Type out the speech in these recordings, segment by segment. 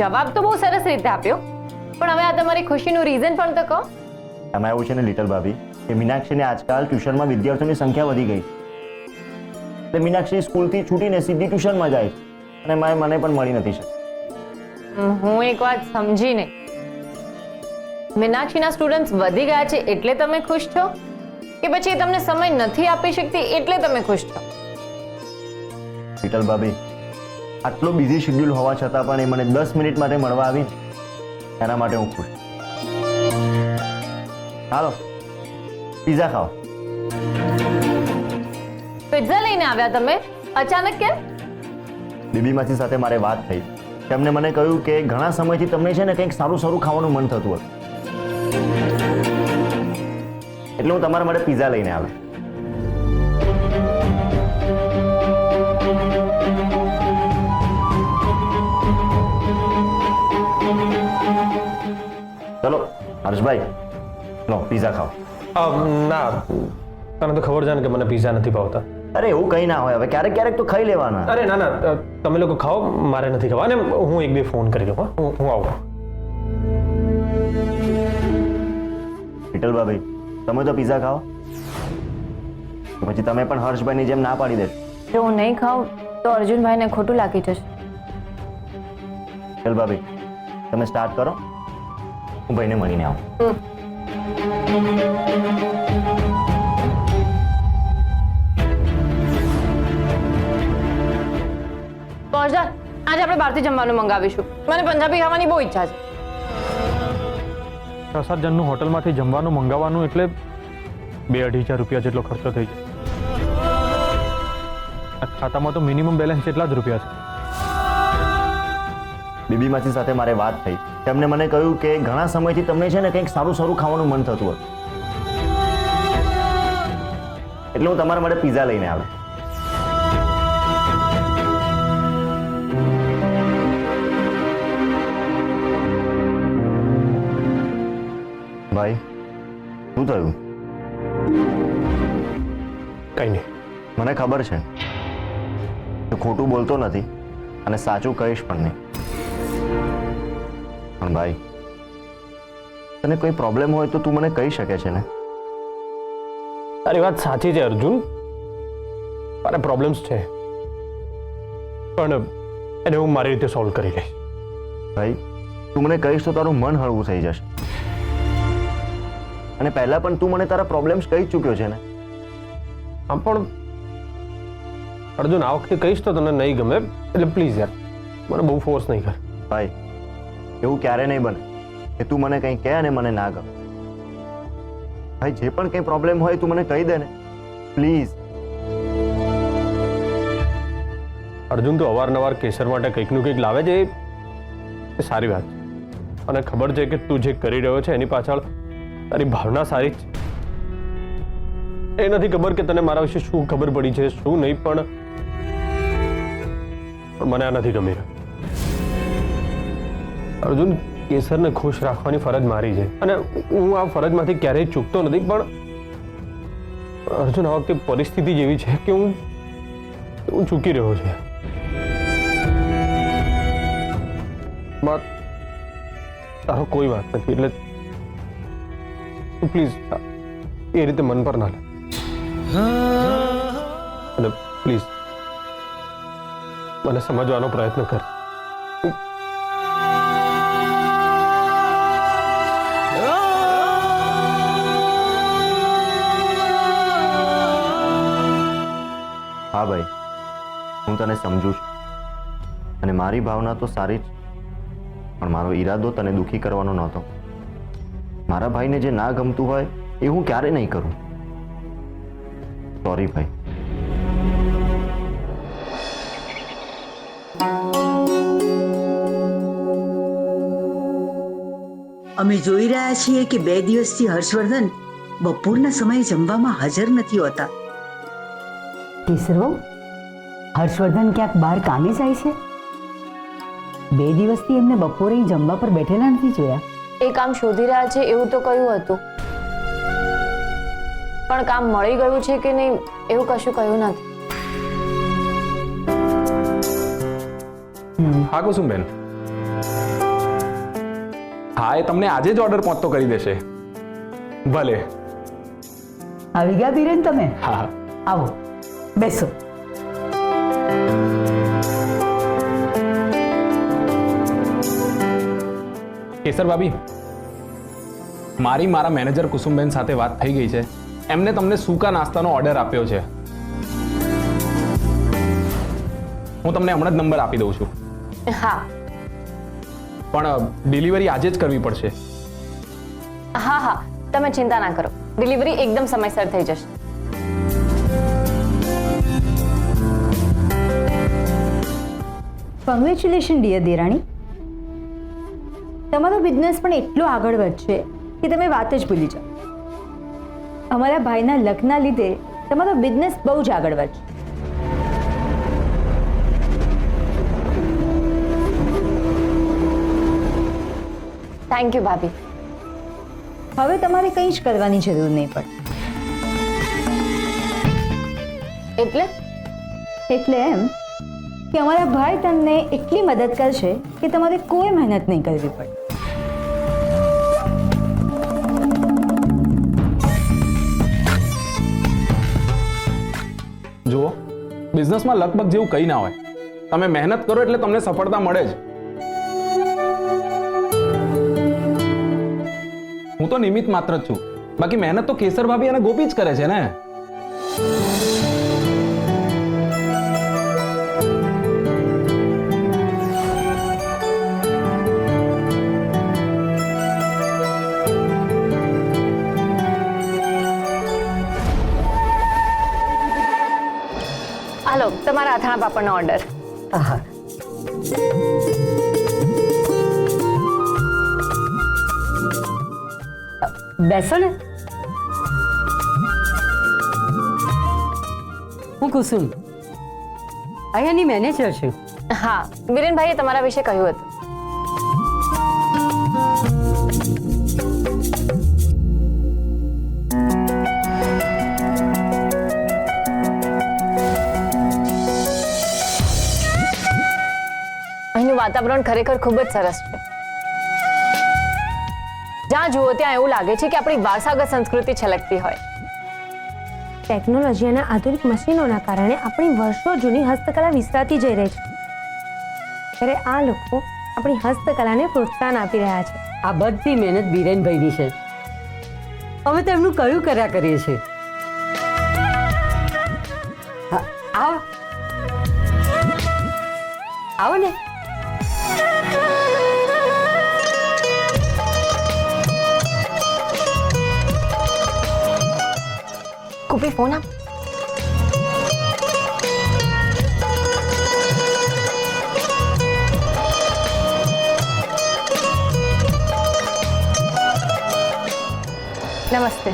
જવાબ તો બહુ સરસ રીતે આપ્યો, પણ હવે આ તમારી ખુશીનું રીઝન પણ તો કહો. એમાં એવું છે ને લિટલ ભાભી કે મીનાક્ષીને આજકાલ ટ્યુશનમાં વિદ્યાર્થીઓની સંખ્યા વધી ગઈ છે. એટલે મીનાક્ષી સ્કૂલથી છૂટીને સીધી ટ્યુશનમાં જાય છે અને મને પણ મળી નથી શકતી. હું એક વાત સમજી નહીં. મીનાક્ષીના સ્ટુડન્ટ્સ વધી ગયા છે એટલે તમે ખુશ છો, કે પછી એ તમને સમય નથી આપી શકતી એટલે તમે ખુશ છો? લિટલ ભાભી આટલો બિઝી શેડ્યુલ હોવા છતાં પણ એ મને 10 મિનિટ માટે મળવા આવી, એના માટે હું ખુશ. હાલો પિઝા ખાઓ. પિઝા લઈને આવ્યા તમે અચાનક કેમ? બીબી માસી સાથે મારે વાત થઈ. તેમણે મને કહ્યું કે ઘણા સમયથી તમને છે ને કંઈક સારું સારું ખાવાનું મન થતું હતું, એટલે હું તમારા માટે પિઝા લઈને આવ્યો. ચલો હર્ષભાઈ લો પિઝા ખાઓ. ના, તને તો ખબર છે ને કે મને પિઝા નથી ભાવતા. અરે એવું કંઈ ના હોય, હવે ક્યારેક ક્યારેક તો ખાઈ લેવાના. અરે ના ના, તમે લોકો ખાઓ, મારે નથી ખાવા. અને હું એક બે ફોન કરી લઉં. હું આવું. વિઠ્ઠલ ભાભી તમે તો પિઝા ખાઓ, પછી તમે પણ હર્ષભાઈની જેમ ના પાડી દેશો. જો હું નહીં ખાઉં તો અર્જુનભાઈને ખોટું લાગી જશે. વિઠ્ઠલ ભાભી તમે સ્ટાર્ટ કરો, હું ભાઈને મળીને આવું. પહોંચદાર, આજે આપણે બહારથી જમવાનું મંગાવીશું. મને પંજાબી ખાવાની બહુ ઈચ્છા છે. 6-7 જણનું હોટલમાંથી જમવાનું મંગાવવાનું એટલે 2-2.5 રૂપિયા જેટલો ખર્ચો થઈ જાય. ખાતામાં તો મિનિમમ બેલેન્સ એટલા જ રૂપિયા છે. બીબી માસી સાથે મારે વાત થઈ. તેમણે મને કહ્યું કે ઘણા સમયથી તમને છે ને કંઈક સારું સારું ખાવાનું મન થતું હતું, એટલે હું તમારા માટે પિઝા લઈને આવ્યો. ભાઈ શું થયું? કંઈ નહીં. મને ખબર છે તું ખોટું બોલતો નથી અને સાચું કહીશ પણ નહીં, પણ ભાઈ તને કોઈ પ્રોબ્લેમ હોય તો તું મને કહી શકે છે ને? તારી વાત સાચી છે અર્જુન, મારે પ્રોબ્લેમ્સ છે, પણ એને હું મારી રીતે સોલ્વ કરી લઈશ. ભાઈ તું મને કહીશ તો તારું મન હળવું થઈ જશે. અને પહેલા પણ તું મને તારા પ્રોબ્લેમ્સ કહી ચૂક્યો છે ને. આમ પણ અર્જુન આ વખતે કહીશ તો તને નહીં ગમે, એટલે પ્લીઝ યાર મને બહુ ફોર્સ નહીં કર. ભાઈ એવું ક્યારે નહીં બને કે તું મને કંઈ કહે અને મને ના ગમે. ભાઈ જે પણ કંઈ પ્રોબ્લેમ હોય તું મને કહી દે ને પ્લીઝ. અર્જુન તું અવારનવાર કેસર માટે કંઈકનું કંઈક લાવે છે, એ સારી વાત છે. અને ખબર છે કે તું જે કરી રહ્યો છે એની પાછળ તારી ભાવના સારી જ છે. એ નથી ખબર કે તને મારા વિશે શું ખબર પડી છે શું નહીં, પણ મને આ નથી ગમી રહ્યું. અર્જુન કેસરને ખુશ રાખવાની ફરજ મારી છે અને હું આ ફરજમાંથી ક્યારેય ચૂકતો નથી, પણ અર્જુન આ વખતે પરિસ્થિતિ જેવી છે કે હું ચૂકી રહ્યો છું. તારો કોઈ વાત નથી, એટલે પ્લીઝ એ રીતે મન પર ના લે. અને પ્લીઝ મને સમજવાનો પ્રયત્ન કર. હા ભાઈ હું તને સમજુ છું અને મારી ભાવના તો સારી જ, પણ મારો ઈરાદો તને દુખી કરવાનો નહોતો. મારા ભાઈને જે ના ગમતું હોય એ હું ક્યારે નહીં કરું. સોરી ભાઈ. અમે જોઈ રહ્યા છીએ કે 2 દિવસથી હર્ષવર્ધન બપોરના સમયે જમવામાં હાજર નથી હોતા. કેસરવો, હર્ષવર્ધન ક્યાંક બહાર કામે જાય છે? 2 દિવસથી એમને બપોરે જમવા પર બેઠેલા નથી જોયા. એ કામ શોધી રહ્યા છે એવું તો કહ્યું હતું, પણ કામ મળી ગયું છે કે નહીં એવું કશું કહ્યું નથી. હા કુસુમબેન, હા, એ તમને આજે જ ઓર્ડર પહોંચતો કરી દેશે. ભલે. આવી ગયા બીરેન તમે? હા. આવો બેસો. કેસર ભાભી, મારા મેનેજર કુસુમબેન સાથે વાત થઈ ગઈ છે. એમને તમને સૂકા નાસ્તાનો ઓર્ડર આપ્યો છે. હું તમને હમણાં જ નંબર આપી દઉં છું. હા પણ ડિલિવરી આજે જ કરવી પડશે. હા હા, તમે ચિંતા ના કરો, ડિલિવરી એકદમ સમયસર થઈ જશે. કોંગ્રેચ્યુલેશન ડિયર દેરાણી, તમારો બિઝનેસ પણ એટલો આગળ વધશે કે તમે વાત જ ભૂલી જાઓ. અમારા ભાઈના લગ્નના લીધે તમારો બિઝનેસ બહુ જ આગળ વધશે. થેન્ક યુ ભાભી. હવે તમારે કંઈ જ કરવાની જરૂર નહીં પડે. એટલે એમ કે અમારા ભાઈ તમને એટલી મદદ કરશે કે તમારે કોઈ મહેનત નહીં કરવી પડે. જુઓ, બિઝનેસમાં લગભગ જેવું કંઈ ના હોય. તમે મહેનત કરો એટલે તમને સફળતા મળે જ. હું તો નિમિત્ત માત્ર જ છું. બાકી મહેનત તો કેસર ભાભી અને ગોપી જ કરે છે ને. હાલો, તમારા અથાણા પાપડનો ઓર્ડર. આહા. બેસો ને. હું કુસુમ, અહીંયાની મેનેજર છું. હા, વિરેનભાઈએ તમારા વિશે કહ્યું હતું. અહીંનું વાતાવરણ ખરેખર ખૂબ જ સરસ છે. જ્યાં જુઓ ત્યાં એવું લાગે છે કે આપણી વારસાગત સંસ્કૃતિ છલકતી હોય. ટેકનોલોજી અને આધુનિક મશીનોના કારણે આપણી વર્ષો જૂની હસ્તકલા વિસરાતી જઈ રહી છે, ત્યારે આ લોકો આપણી હસ્તકલાને પ્રોત્સાહન આપી રહ્યા છે. આ બધી મહેનત બીરેનભાઈની છે. અમે તો એમનું કયું કર્યા કરીએ છીએ. હા, આવો આવો ને. કુપી ફોન આપ. નમસ્તે.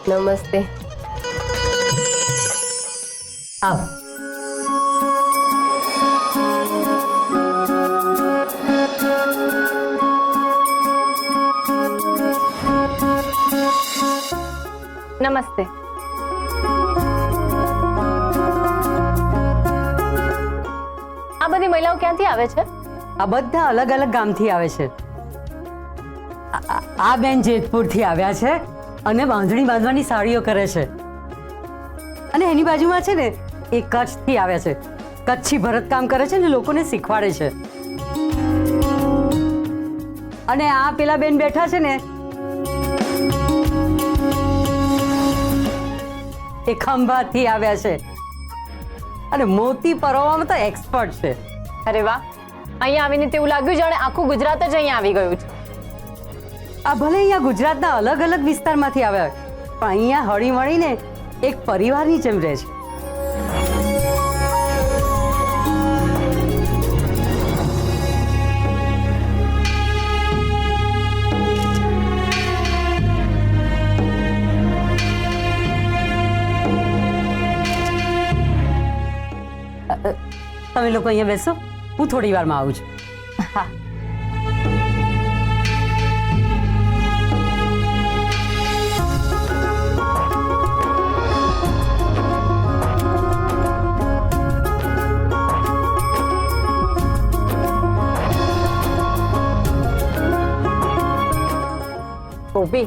નમસ્તે. આવો. નમસ્તે. આ બધી મહિલાઓ ક્યાંથી આવે છે? આ બધા અલગ અલગ ગામથી આવે છે. આ બેન જેતપુરથી આવ્યા છે અને બાંધણી બાંધવાની સાડીઓ કરે છે. અને એની બાજુમાં છે ને એ કચ્છથી આવ્યા છે. કચ્છી ભરતકામ કરે છે ને લોકોને શીખવાડે છે. અને આ પેલા બેન બેઠા છે ને એ ખંભાતથી આવ્યા છે અને મોતી પરોવામાં તો એક્સપર્ટ છે. અરે વાહ, અહીંયા આવીને તેવું લાગ્યું જાણે આખું ગુજરાત જ અહીંયા આવી ગયું છે. આ ભલે અહીંયા ગુજરાતના અલગ અલગ વિસ્તારમાંથી આવ્યા પણ અહીંયા હળી મળીને એક પરિવારની જેમ રહે છે. તમે લોકો અહીંયા બેસો, હું થોડી વારમાં આવું છું. હા. ગોપી,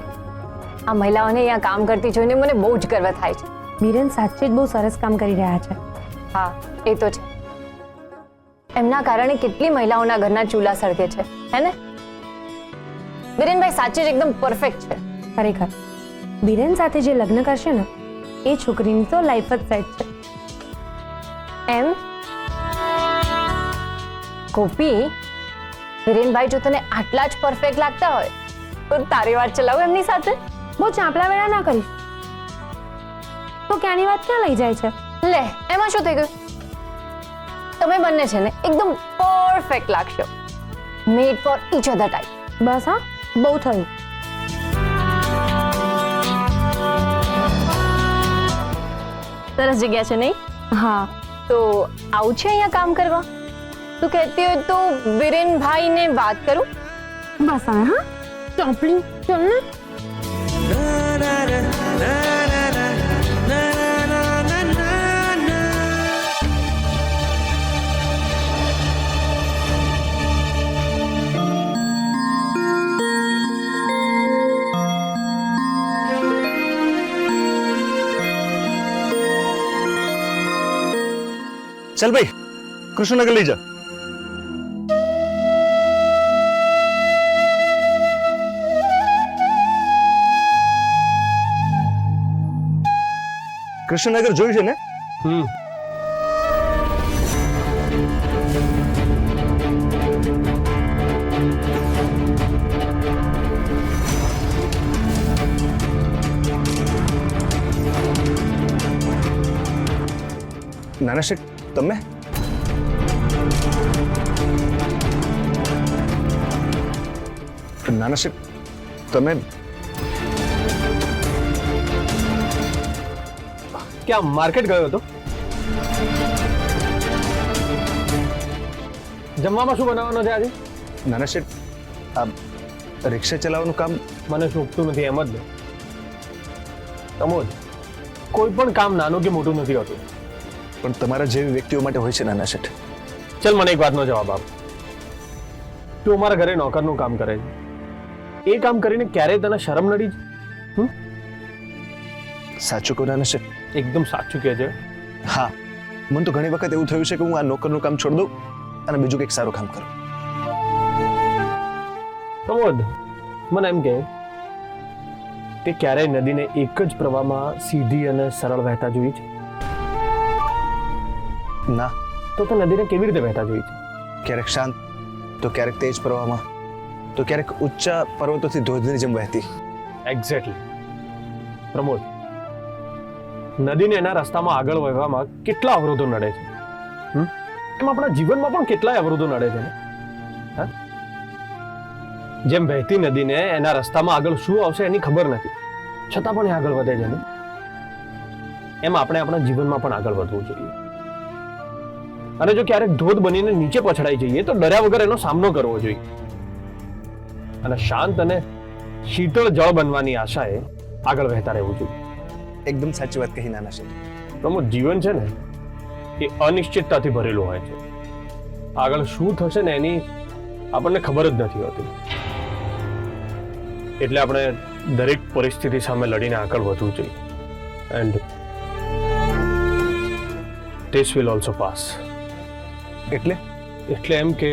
આ મહિલાઓને અહીંયા કામ કરતી જોઈને મને બહુ જ ગર્વ થાય છે. બીરેન સાચે જ બહુ સરસ કામ કરી રહ્યા છે. હા, એ તો છે. એમના કારણે કેટલી મહિલાઓના ઘરના ચૂલા સળગે છે, હે ને? બીરેનભાઈ સાચે જ એકદમ પરફેક્ટ છે. ખરેખર બીરેન સાથે જે લગ્ન કરશે ને એ છોકરીની તો લાઈફ જ સેટ છે. એમ ગોપી, બીરેનભાઈ જો તને આટલા જ પરફેક્ટ લાગતા હોય તો તારી વાત ચલાવો એમની સાથે. બહુ ચાંપલા વેળા ના કરીશ તો ક્યાંની વાત ક્યાં લઈ જાય છે. લે, એમાં શું થઈ ગયું? તમે બંને છે ને એકદમ પરફેક્ટ લાગશો. Made for each other type. બસ હા, બહુ થયું. સરસ જગ્યા છે નહીં? હા, તો આવું છે અહીંયા કામ કરવા? તું કહેતી હોય તો બીરેનભાઈને વાત કરું. બસ હવે હા, ચોપડી ચલ ને. चल भाई कृष्णनगर ले जा. કૃષ્ણનગર જોયું છે ને? નાના શેઠ, તમે નાના શેઠ તમે ક્યાં માર્કેટ ગયો હતો? જમવામાં શું બનાવવાનો છે આજે? નાના શેઠ, આ રિક્ષા ચલાવવાનું કામ મને શોભતું નથી એમ જ ને. તમોજ, કોઈ પણ કામ નાનું કે મોટું નથી હોતું. પણ તમારા જેવી વ્યક્તિઓ માટે હોય છે નાના શેઠ. ચલ મને એક વાતનો જવાબ આપ. તું અમારા ઘરે નોકરનું કામ કરે છે, એ કામ કરીને ક્યારેય તને શરમ નડી છે? સાચું કહું નાના શેઠ? એકદમ સાચું કહે છે. હા, મને તો ઘણી વખત એવું થયું છે કે હું આ નોકરનું કામ છોડી દઉં અને બીજું કંઈક સારું કામ કરું. પ્રમોદ, મને એમ કે તે ક્યારેય નદીને એક જ પ્રવાહમાં સીધી અને સરળ વહેતા જોઈ છે? ના. તો નદીને કેવી રીતે વહેતા જોઈ છે? ક્યારેક શાંત, તો ક્યારેક તેજ પ્રવાહમાં, તો ક્યારેક ઊંચા પર્વતોથી ધોધની જેમ વહેતી. એક્ઝેક્ટલી. પ્રમોદ, નદીને એના રસ્તામાં આગળ વહેવામાં કેટલા અવરોધો નડે છે, એમ આપણા જીવનમાં પણ કેટલાય અવરોધો નડે છે ને? હા? જેમ વહેતી નદીને એના રસ્તામાં આગળ શું આવશે એની ખબર નથી, છતાં પણ એ આગળ વધે છે ને? એમ આપણે આપણા જીવનમાં પણ આગળ વધવું જોઈએ. અને જો ક્યારેક ધોધ બનીને નીચે પછડાઈ જઈએ તો ડર્યા વગર એનો સામનો કરવો જોઈએ અને શાંત અને શીતળ જળ બનવાની આશાએ આગળ વહેતા રહેવું જોઈએ. એકદમ સાચી વાત કહી નાના શેઠ. પ્રમોદ, જીવન છે ને એ અનિશ્ચિતતાથી ભરેલું હોય છે. આગળ શું થશે ને એની આપણને ખબર જ નથી હોતી. એટલે આપણે દરેક પરિસ્થિતિ સામે લડીને આગળ વધવું જોઈએ. And this will also pass. એટલે એમ કે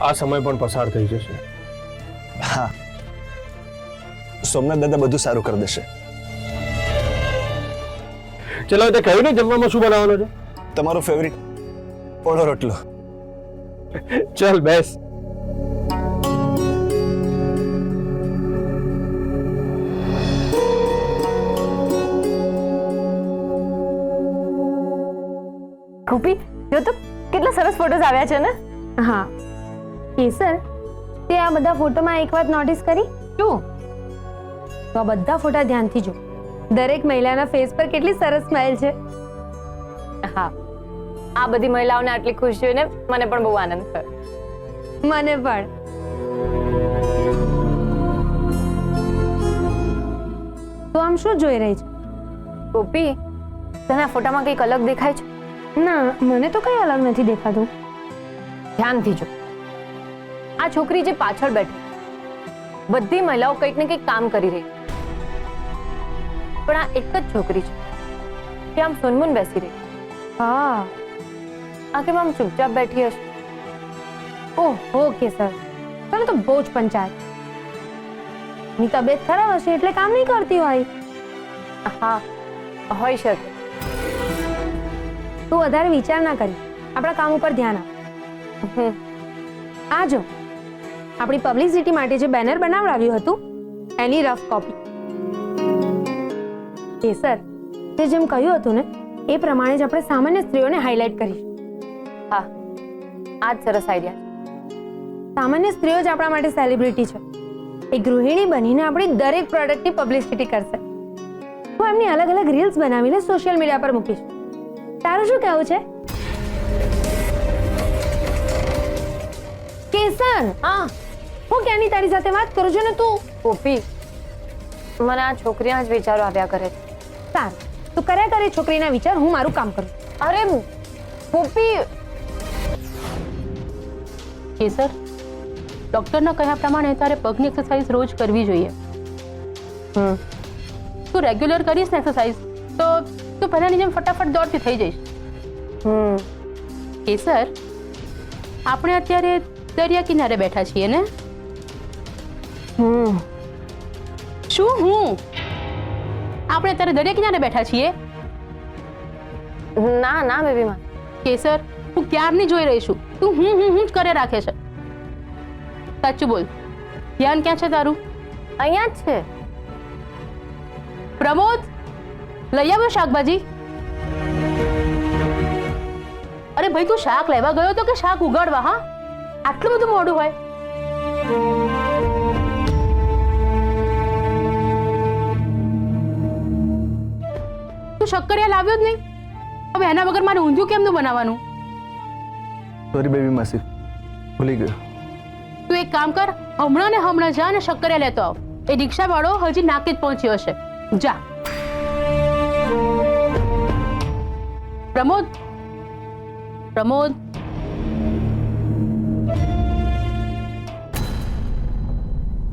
આ સમય પણ પસાર થઈ જશે. હા, સોમનાથ દાદા બધું સારું કરી દેશે. ચલો, તે કહ્યું ને જમવામાં શું બનાવવાનો છે? તમારો ફેવરિટ ઓળો રોટલો. ચલ બેસ. ગોપી, જો તો કેટલા સરસ ફોટોઝ આવ્યા છે ને? હા કેસર, તે આ બધા ફોટોમાં એક વાત નોટિસ કરી? શું? તો આ બધા ફોટા ધ્યાનથી જો. દરેક મહિલાના ફેસ પર કેટલી સરસ સ્માઇલ છે. હા, આ બધી મહિલાઓને આટલી ખુશ જોઈને મને પણ બહુ આનંદ થયો. મને પણ. તો આમ શું જોઈ રહી છે? ગોપી, તને આ ફોટામાં કંઈક અલગ દેખાય છે? ના, મને તો કઈ અલગ નથી દેખાતું. ધ્યાનથી જો. આ છોકરી જે પાછળ બેઠી બધી મહિલાઓ કંઈક ને કંઈક કામ કરી રહી છે. પણ આ એક જ છોકરી છે કે આમ સુનમુન બેસી રહી. હા. આ કેમ આમ ચૂપચાપ બેઠી હશે? ઓહો કેસર, તને તો બહુ જ પંચાયત. ની તબિયત ખરાબ હશે એટલે કામ નહીં કરતી હોય. હા, હોઈ શકે. તું વધારે વિચાર ના કરી, આપણા કામ ઉપર ધ્યાન આપ. હમ. આ જો આપણી પબ્લિસિટી માટે જે બેનર બનાવડાવ્યું હતું એની રફ કોપી. કેસર, તે જેમ કહ્યું હતું ને એ પ્રમાણે જ આપણે સામાન્ય સ્ત્રીઓને હાઇલાઇટ કરીશું. હા, આ જ સરસ આઈડિયા છે. સામાન્ય સ્ત્રીઓ જ આપણા માટે સેલિબ્રિટી છે. એ ગૃહિણી બનીને આપણી દરેક પ્રોડક્ટની પબ્લિસિટી કરશે. હું એમની અલગ અલગ રીલ્સ બનાવીને સોશિયલ મીડિયા પર મૂકીશ. તારું શું કહેવું છે કેસર? હા, હું ક્યાંની તારી સાથે વાત કરું છું ને તું? ગોપી, મને આ છોકરીના જ વિચારો આવ્યા કરે છે. સારું, તું કર્યા કરે છોકરીના વિચાર, હું મારું કામ કરું. અરે ગોપી, કેસર, ડોક્ટરના કહ્યા પ્રમાણે તારે પગની એક્સરસાઇઝ રોજ કરવી જોઈએ. તું રેગ્યુલર કરીશ ને એક્સરસાઇઝ તો તું પહેલાની જેમ ફટાફટ દોડતી થઈ જઈશ. કેસર, આપણે અત્યારે દરિયા કિનારે બેઠા છીએ ને? શું આપણે અત્યારે દરિયા કિનારે બેઠા છીએ? ના ના બેબી માં. કેસર, હું ક્યારની જોઈ રહી છું, તું હું જ કરે રાખે છે. સાચું બોલ, ધ્યાન ક્યાં છે તારું? અહીંયા જ છે. પ્રમોદ, લઈ આવ્યો શાકભાજી? અરે ભાઈ, તું શાક લેવા ગયો તો કે શાક ઉગાડવા? હા, આટલું બધું મોડું હોય? તું શક્કરિયા લાવ્યો જ નહીં? હવે એના વગર મારે ઊંધિયું કેમનું બનાવવાનું? સોરી બેબી માસી, ભૂલી ગયો. તું એક કામ કર, હમણાં ને હમણાં જા અને શક્કરિયા લેતો આવ. એ રિક્ષા વાળો હજી નાકે જ પહોંચ્યો હશે. જા. પ્રમોદ,